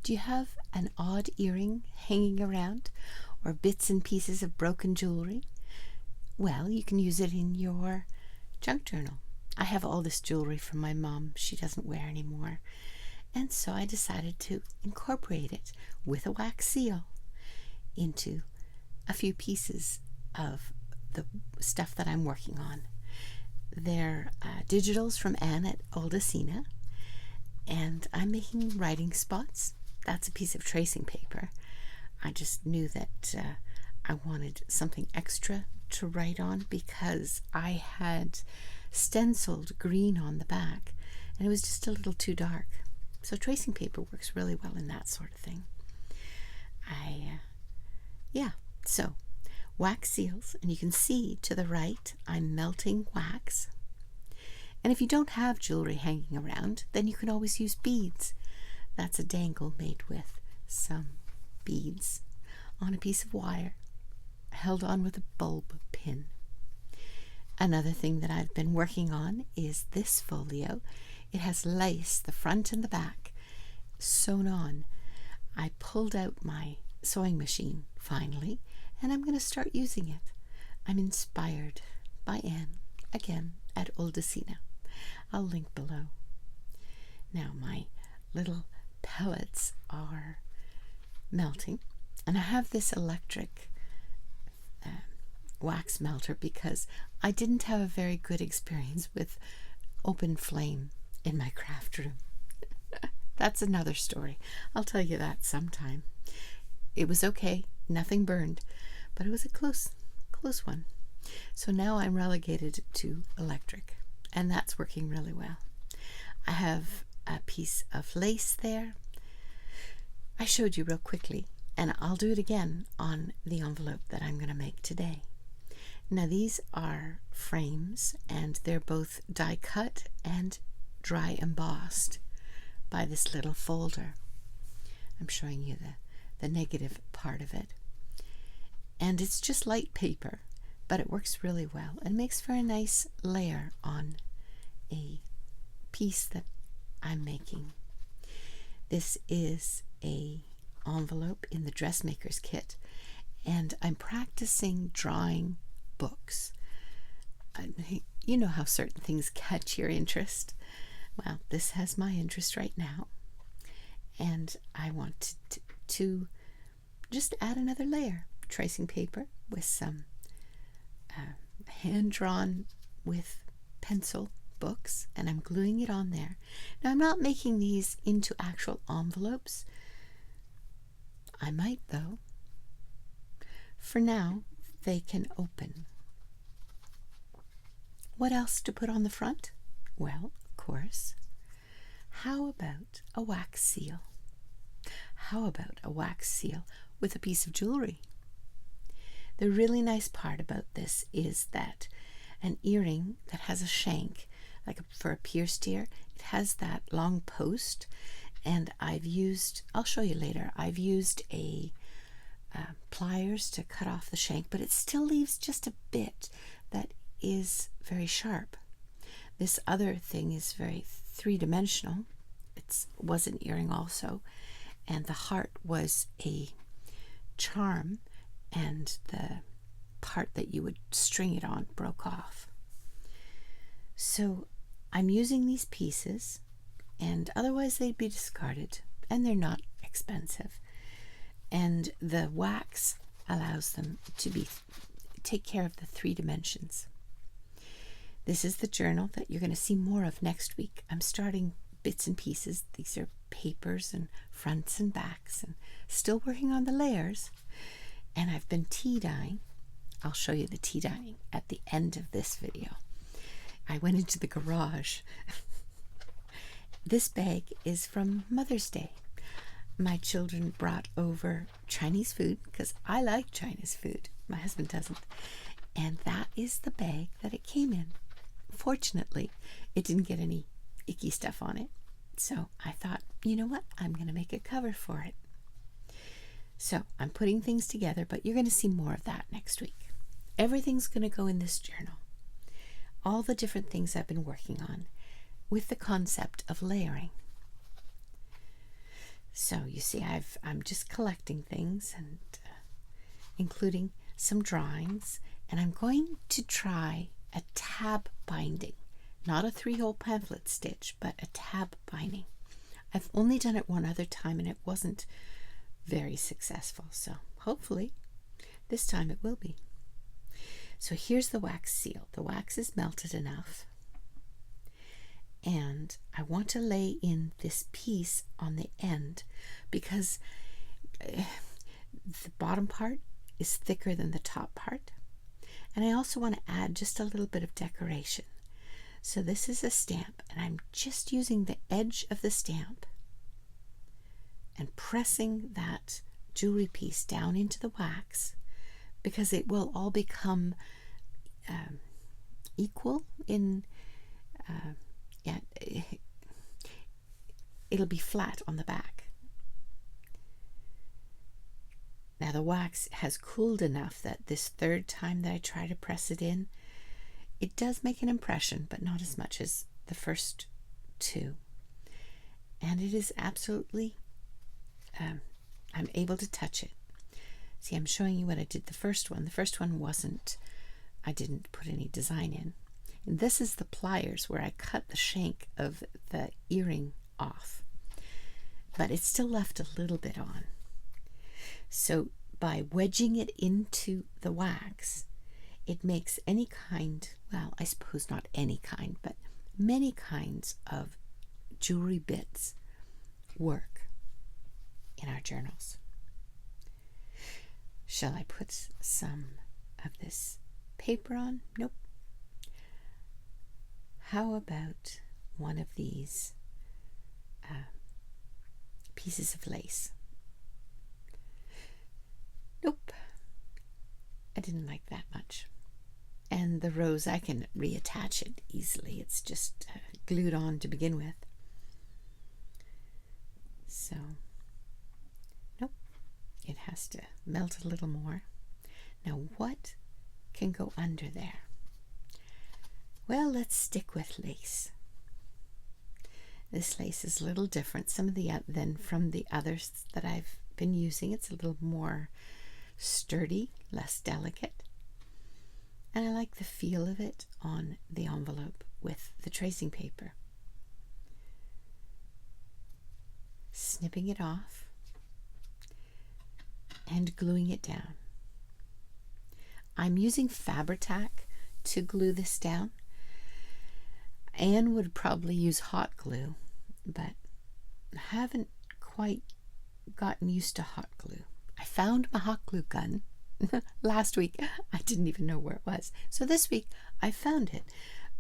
Do you have an odd earring hanging around or bits and pieces of broken jewelry? Well, you can use it in your junk journal. I have all this jewelry from my mom she doesn't wear anymore, and so I decided to incorporate it with a wax seal into a few pieces of the stuff that I'm working on. They're digitals from Anne at Oldacina, and I'm making writing spots. That's a piece of tracing paper. I just knew that I wanted something extra to write on because I had stenciled green on the back and it was just a little too dark. So tracing paper works really well in that sort of thing. So wax seals, and you can see to the right I'm melting wax. And if you don't have jewelry hanging around, then you can always use beads. That's a dangle made with some beads on a piece of wire held on with a bulb pin. Another thing that I've been working on is this folio. It has lace, the front and the back, sewn on. I pulled out my sewing machine finally, and I'm going to start using it. I'm inspired by Anne, again, at Oldacina. I'll link below. Now my little pellets are melting, and I have this electric wax melter because I didn't have a very good experience with open flame in my craft room. That's another story. I'll tell you that sometime. It was okay, nothing burned, but it was a close one. So now I'm relegated to electric, and that's working really well. I have a piece of lace there. I showed you real quickly, and I'll do it again on the envelope that I'm going to make today. Now these are frames, and they're both die cut and dry embossed by this little folder. I'm showing you the negative part of it. And it's just light paper, but it works really well and makes for a nice layer on a piece that I'm making. This is a envelope in the dressmaker's kit, and I'm practicing drawing books. You know how certain things catch your interest. Well, this has my interest right now, and I want to just add another layer. Tracing paper with some hand-drawn with pencil books, and I'm gluing it on there. Now I'm not making these into actual envelopes. I might though. For now, they can open. What else to put on the front? Well, of course, how about a wax seal? How about a wax seal with a piece of jewelry? The really nice part about this is that an earring that has a shank, like for a pierced ear, it has that long post, and I'll show you later, I've used a pliers to cut off the shank, but it still leaves just a bit that is very sharp. This other thing is very three-dimensional. It was an earring also, and the heart was a charm, and the part that you would string it on broke off. So I'm using these pieces, and otherwise they'd be discarded, and they're not expensive. And the wax allows them to take care of the 3 dimensions. This is the journal that you're going to see more of next week. I'm starting bits and pieces. These are papers and fronts and backs, and still working on the layers. And I've been tea dyeing. I'll show you the tea dyeing at the end of this video. I went into the garage. This bag is from Mother's Day. My children brought over Chinese food because I like Chinese food. My husband doesn't. And that is the bag that it came in. Fortunately, it didn't get any icky stuff on it. So I thought, you know what? I'm going to make a cover for it. So I'm putting things together, but you're going to see more of that next week. Everything's going to go in this journal. All the different things I've been working on with the concept of layering. So you see, I'm just collecting things and including some drawings, and I'm going to try a tab binding, not a 3-hole pamphlet stitch, but a tab binding. I've only done it one other time and it wasn't very successful, so hopefully this time it will be. So here's the wax seal. The wax is melted enough, and I want to lay in this piece on the end because the bottom part is thicker than the top part, and I also want to add just a little bit of decoration. So this is a stamp, and I'm just using the edge of the stamp and pressing that jewelry piece down into the wax because it will all become equal in it'll be flat on the back. Now the wax has cooled enough that this third time that I try to press it in, it does make an impression, but not as much as the first two. And it is absolutely, I'm able to touch it. See, I'm showing you what I did the first one. The first one wasn't, I didn't put any design in. And this is the pliers where I cut the shank of the earring off. But it still left a little bit on. So by wedging it into the wax, it makes any kind, well, I suppose not any kind, but many kinds of jewelry bits work in our journals. Shall I put some of this paper on? Nope. How about one of these pieces of lace? Nope. I didn't like that much. And the rose, I can reattach it easily. It's just glued on to begin with. So, nope. It has to melt a little more. Now, what can go under there? Well, let's stick with lace. This lace is a little different than from the others that I've been using. It's a little more sturdy, less delicate. And I like the feel of it on the envelope with the tracing paper. Snipping it off and gluing it down. I'm using Fabri-Tac to glue this down. Anne would probably use hot glue, but I haven't quite gotten used to hot glue. I found my hot glue gun last week. I didn't even know where it was. So this week I found it,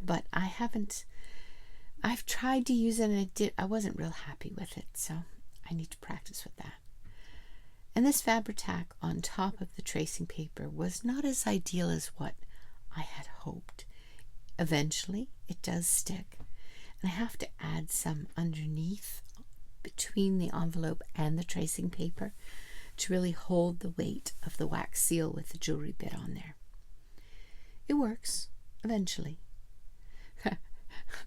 but I've tried to use it and I wasn't real happy with it, so I need to practice with that. And this Fabri-Tac on top of the tracing paper was not as ideal as what I had hoped. Eventually it does stick, and I have to add some underneath between the envelope and the tracing paper to really hold the weight of the wax seal with the jewelry bit on there. It works eventually.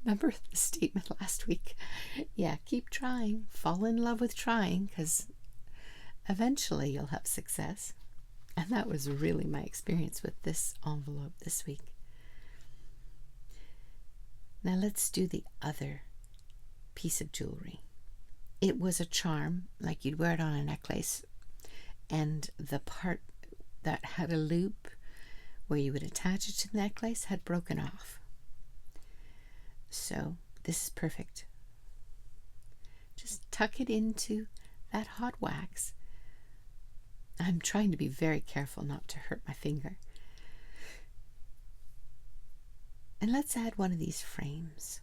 Remember the statement last week? Yeah, keep trying. Fall in love with trying, because eventually you'll have success. And that was really my experience with this envelope this week. Now let's do the other piece of jewelry. It was a charm, like you'd wear it on a necklace, and the part that had a loop where you would attach it to the necklace had broken off. So this is perfect. Just tuck it into that hot wax. I'm trying to be very careful not to hurt my finger. And let's add one of these frames.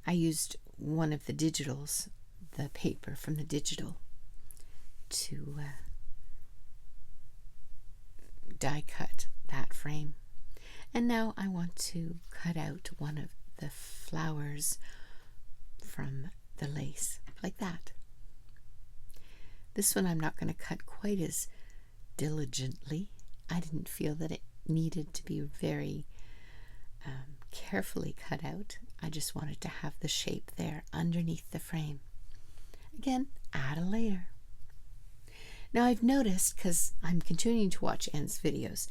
I used one of the digitals, the paper from the digital, to die cut that frame. And now I want to cut out one of the flowers from the lace, like that. This one I'm not going to cut quite as diligently. I didn't feel that it needed to be very carefully cut out. I just wanted to have the shape there underneath the frame. again at a later. Now I've noticed, because I'm continuing to watch Anne's videos,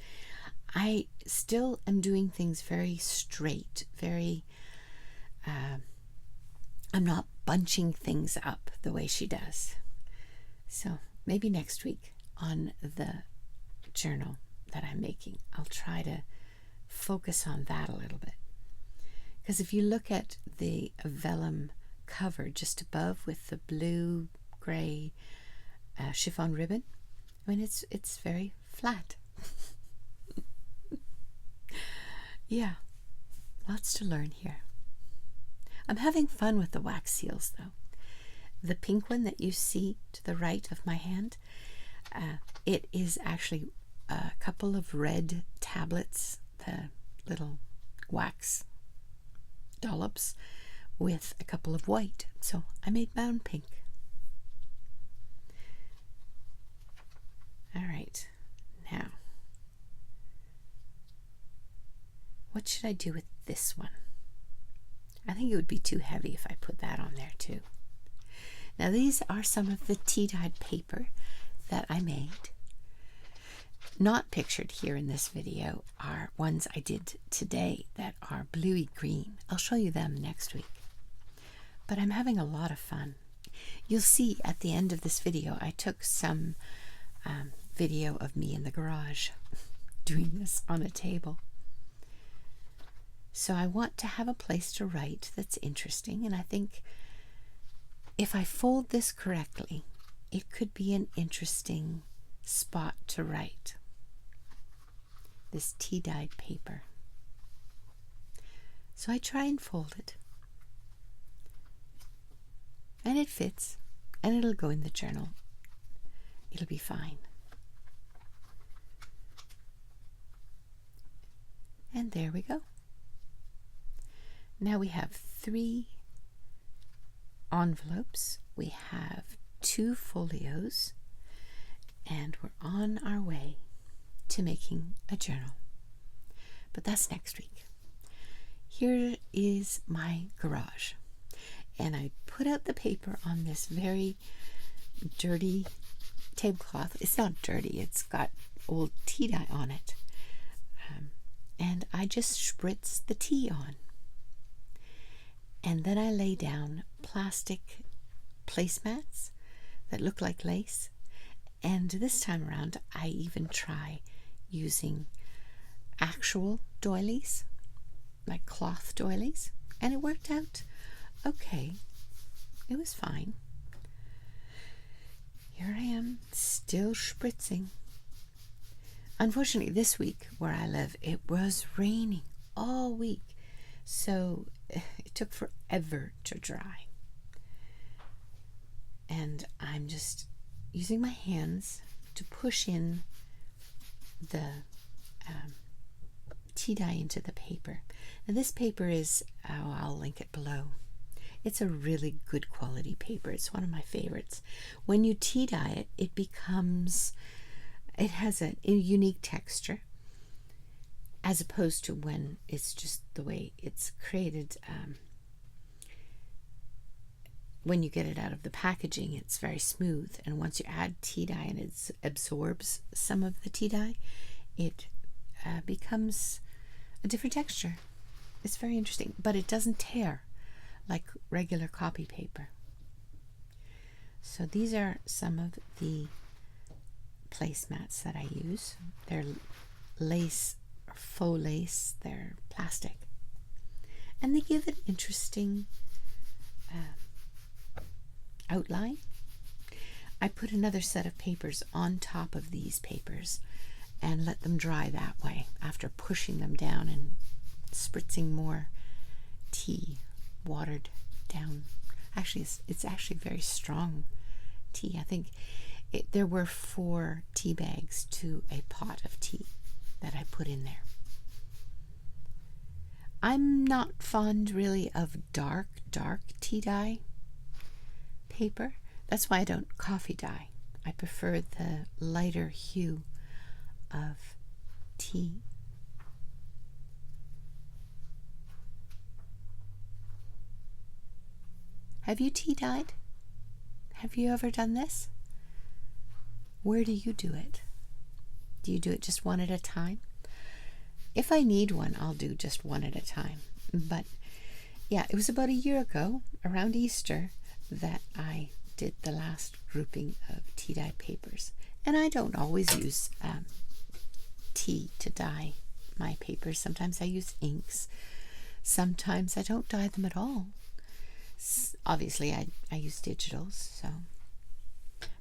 I still am doing things very straight, very, I'm not bunching things up the way she does. So maybe next week on the journal that I'm making, I'll try to focus on that a little bit. Because if you look at the vellum cover just above with the blue gray chiffon ribbon, I mean it's very flat. Yeah, lots to learn here. I'm having fun with the wax seals though. The pink one that you see to the right of my hand, it is actually a couple of red tablets, the little wax dollops, with a couple of white. So I made my own pink. All right, now what should I do with this one? I think it would be too heavy if I put that on there too. Now these are some of the tea-dyed paper that I made. Not pictured here in this video are ones I did today that are bluey green. I'll show you them next week. But I'm having a lot of fun. You'll see at the end of this video I took some video of me in the garage doing this on a table. So I want to have a place to write that's interesting, and I think if I fold this correctly, it could be an interesting spot to write. This tea-dyed paper. So I try and fold it. And it fits, and it'll go in the journal. It'll be fine. And there we go. Now we have 3 envelopes, we have 2 folios, and we're on our way to making a journal. But that's next week. Here is my garage, and I put out the paper on this very dirty tablecloth. It's not dirty, it's got old tea dye on it, and I just spritz the tea on. And then I lay down plastic placemats that look like lace. And this time around, I even try using actual doilies, like cloth doilies. And it worked out okay. It was fine. Here I am, still spritzing. Unfortunately, this week where I live, it was raining all week. So it took forever to dry. And I'm just using my hands to push in the tea dye into the paper. Now this paper is, I'll link it below. It's a really good quality paper. It's one of my favorites. When you tea dye it, it has a unique texture, as opposed to when it's just the way it's created. When you get it out of the packaging, it's very smooth, and once you add tea dye and it absorbs some of the tea dye, it becomes a different texture. It's very interesting, but it doesn't tear like regular copy paper. So these are some of the placemats that I use. They're lace, faux lace, they're plastic, and they give an interesting outline. I put another set of papers on top of these papers and let them dry that way after pushing them down and spritzing more tea, watered down. Actually, it's actually very strong tea. I think there were 4 tea bags to a pot of tea that I put in there. I'm not fond really of dark tea dye paper. That's why I don't coffee dye. I prefer the lighter hue of tea. Have you tea dyed? Have you ever done this? Where do you do it? Do you do it just one at a time? If I need one, I'll do just one at a time. But yeah, it was about a year ago, around Easter, that I did the last grouping of tea-dyed papers. And I don't always use tea to dye my papers. Sometimes I use inks. Sometimes I don't dye them at all. Obviously, I use digitals, so.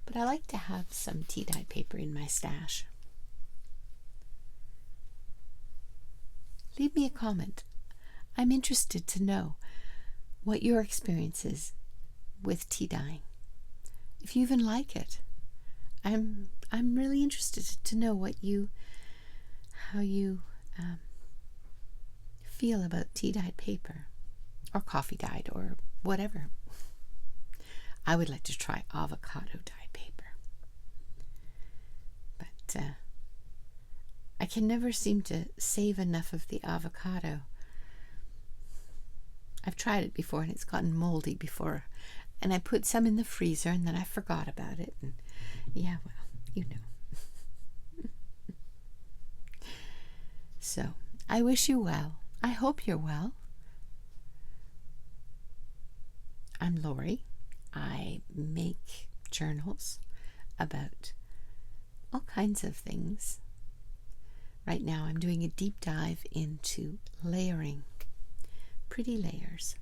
But I like to have some tea-dyed paper in my stash. Leave me a comment. I'm interested to know what your experience is with tea dyeing. If you even like it. I'm really interested to know how you feel about tea-dyed paper or coffee-dyed or whatever. I would like to try avocado-dyed paper. But I can never seem to save enough of the avocado. I've tried it before and it's gotten moldy before. And I put some in the freezer and then I forgot about it. And yeah, well, you know. So, I wish you well. I hope you're well. I'm Lori. I make journals about all kinds of things. Right now I'm doing a deep dive into layering, pretty layers.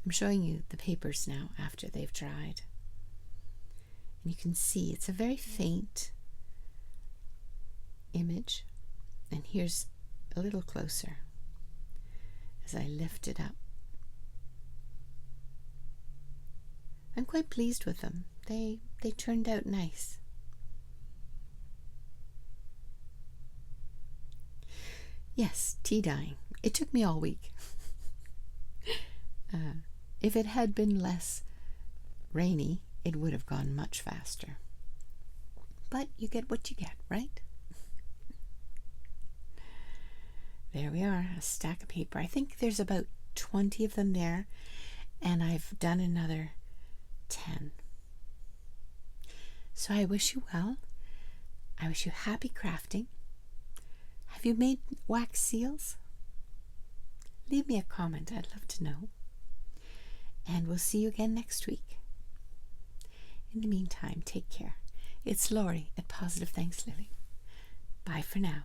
I'm showing you the papers now after they've dried. And you can see it's a very faint image. And here's a little closer as I lift it up. I'm quite pleased with them. They turned out nice. Yes, tea dyeing. It took me all week. If it had been less rainy, it would have gone much faster. But you get what you get, right? There we are, a stack of paper. I think there's about 20 of them there, and I've done another 10. So I wish you well. I wish you happy crafting. Have you made wax seals? Leave me a comment. I'd love to know. And we'll see you again next week. In the meantime, take care. It's Lori at Positive Thanks Lily. Bye for now.